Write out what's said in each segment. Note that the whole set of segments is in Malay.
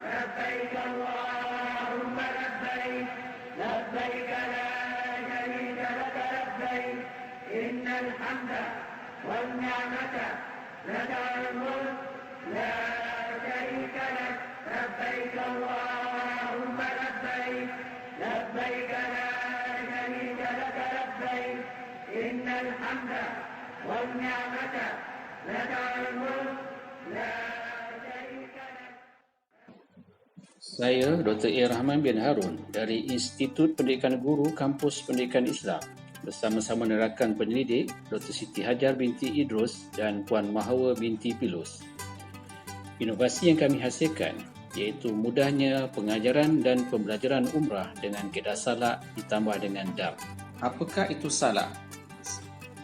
لبيك اللهم لبيك لبيك لا شريك لك لبيك إن الحمد والنعمة لك الملك لا شريك لك لبيك اللهم لبيك لبيك لا شريك لك لبيك إن الحمد والنعمة لك الملك لا شريك لك. Saya Dr. A. Rahman bin Harun dari Institut Pendidikan Guru Kampus Pendidikan Islam bersama-sama rakan penyelidik Dr. Siti Hajar binti Idrus dan Puan Mahawa binti Pilus. Inovasi yang kami hasilkan iaitu mudahnya pengajaran dan pembelajaran umrah dengan kaedah salak ditambah dengan DAM. Apakah itu salak?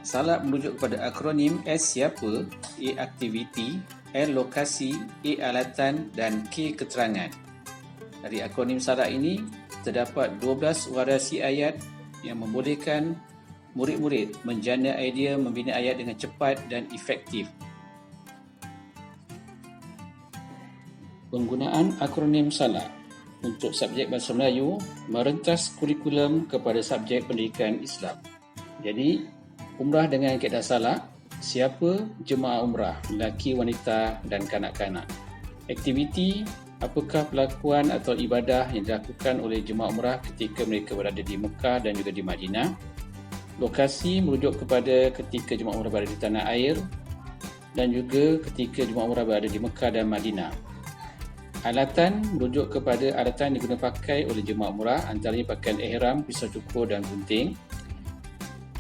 Salak merujuk kepada akronim S siapa, A aktiviti, L lokasi, A alatan dan K keterangan. Dari akronim salak ini, terdapat 12 variasi ayat yang membolehkan murid-murid menjana idea membina ayat dengan cepat dan efektif. Penggunaan akronim salak untuk subjek Bahasa Melayu merentas kurikulum kepada subjek pendidikan Islam. Jadi, umrah dengan kaedah salak, siapa jemaah umrah, lelaki, wanita dan kanak-kanak. Aktiviti, apakah pelakuan atau ibadah yang dilakukan oleh jemaah umrah ketika mereka berada di Mekah dan juga di Madinah. Lokasi merujuk kepada ketika jemaah umrah berada di tanah air dan juga ketika jemaah umrah berada di Mekah dan Madinah. Alatan merujuk kepada alatan yang digunakan pakai oleh jemaah umrah, antaranya pakaian ihram, pisau cukur dan gunting.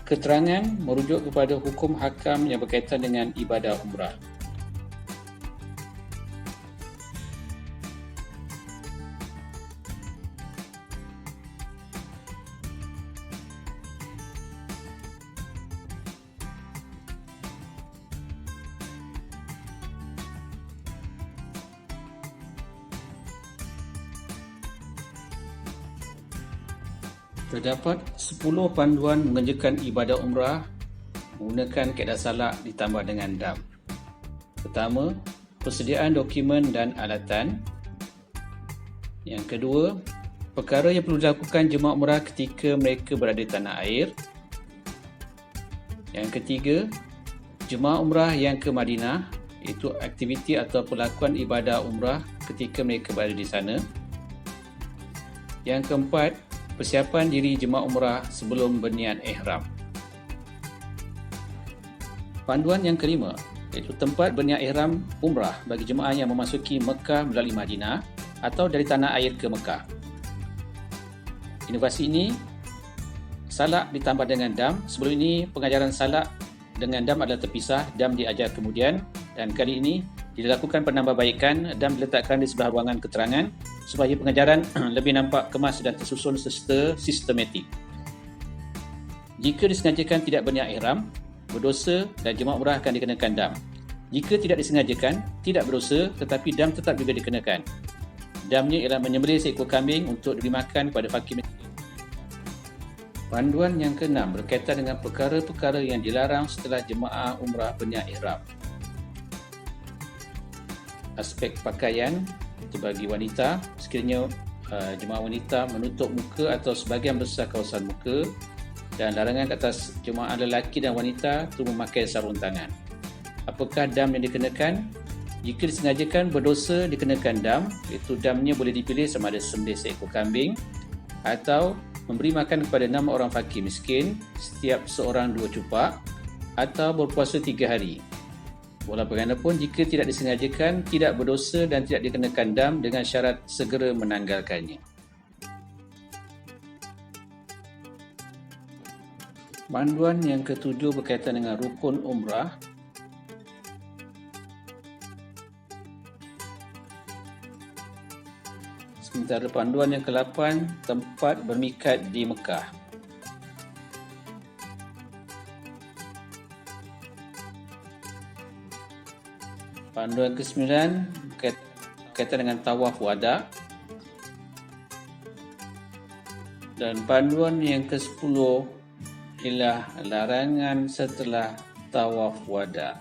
Keterangan merujuk kepada hukum hakam yang berkaitan dengan ibadah umrah. Terdapat 10 panduan mengerjakan ibadah umrah menggunakan kaedah salak ditambah dengan DAM. Pertama, persediaan dokumen dan alatan. Yang kedua, perkara yang perlu dilakukan jemaah umrah ketika mereka berada di tanah air. Yang ketiga, jemaah umrah yang ke Madinah, iaitu aktiviti atau pelakuan ibadah umrah ketika mereka berada di sana. Yang keempat, persiapan diri jemaah umrah sebelum berniat ihram. Panduan yang kelima, iaitu tempat berniat ihram umrah bagi jemaah yang memasuki Mekah melalui Madinah atau dari tanah air ke Mekah. Inovasi ini, salak ditambah dengan DAM. Sebelum ini, pengajaran salak dengan DAM adalah terpisah, DAM diajar kemudian, dan kali ini dilakukan penambahbaikan, DAM diletakkan di sebelah ruangan keterangan supaya pengajaran lebih nampak kemas dan tersusun secara sistematik. Jika disengajakan tidak berniat ihram, berdosa dan jemaah umrah akan dikenakan DAM. Jika tidak disengajakan, tidak berdosa tetapi DAM tetap juga dikenakan. DAM-nya ialah menyembelih seekor kambing untuk diberi makan kepada fakir miskin. Panduan yang keenam berkaitan dengan perkara-perkara yang dilarang setelah jemaah umrah berniat ihram. Aspek pakaian bagi wanita, sekiranya jemaah wanita menutup muka atau sebahagian besar kawasan muka, dan larangan ke atas jemaah lelaki dan wanita itu memakai sarung tangan. Apakah DAM yang dikenakan? Jika disengajakan berdosa dikenakan DAM, iaitu DAM-nya boleh dipilih sama ada sembelih seekor kambing atau memberi makan kepada 6 orang fakir miskin, setiap seorang 2 cupak, atau berpuasa 3 hari. Walau bagaimanapun, jika tidak disengajakan, tidak berdosa dan tidak dikenakan DAM dengan syarat segera menanggalkannya. Panduan yang ketujuh berkaitan dengan rukun umrah. Sementara panduan yang ke-8, tempat bermikat di Mekah. Panduan ke-9 berkaitan dengan tawaf wada. Dan panduan yang ke-10 ialah larangan setelah tawaf wada.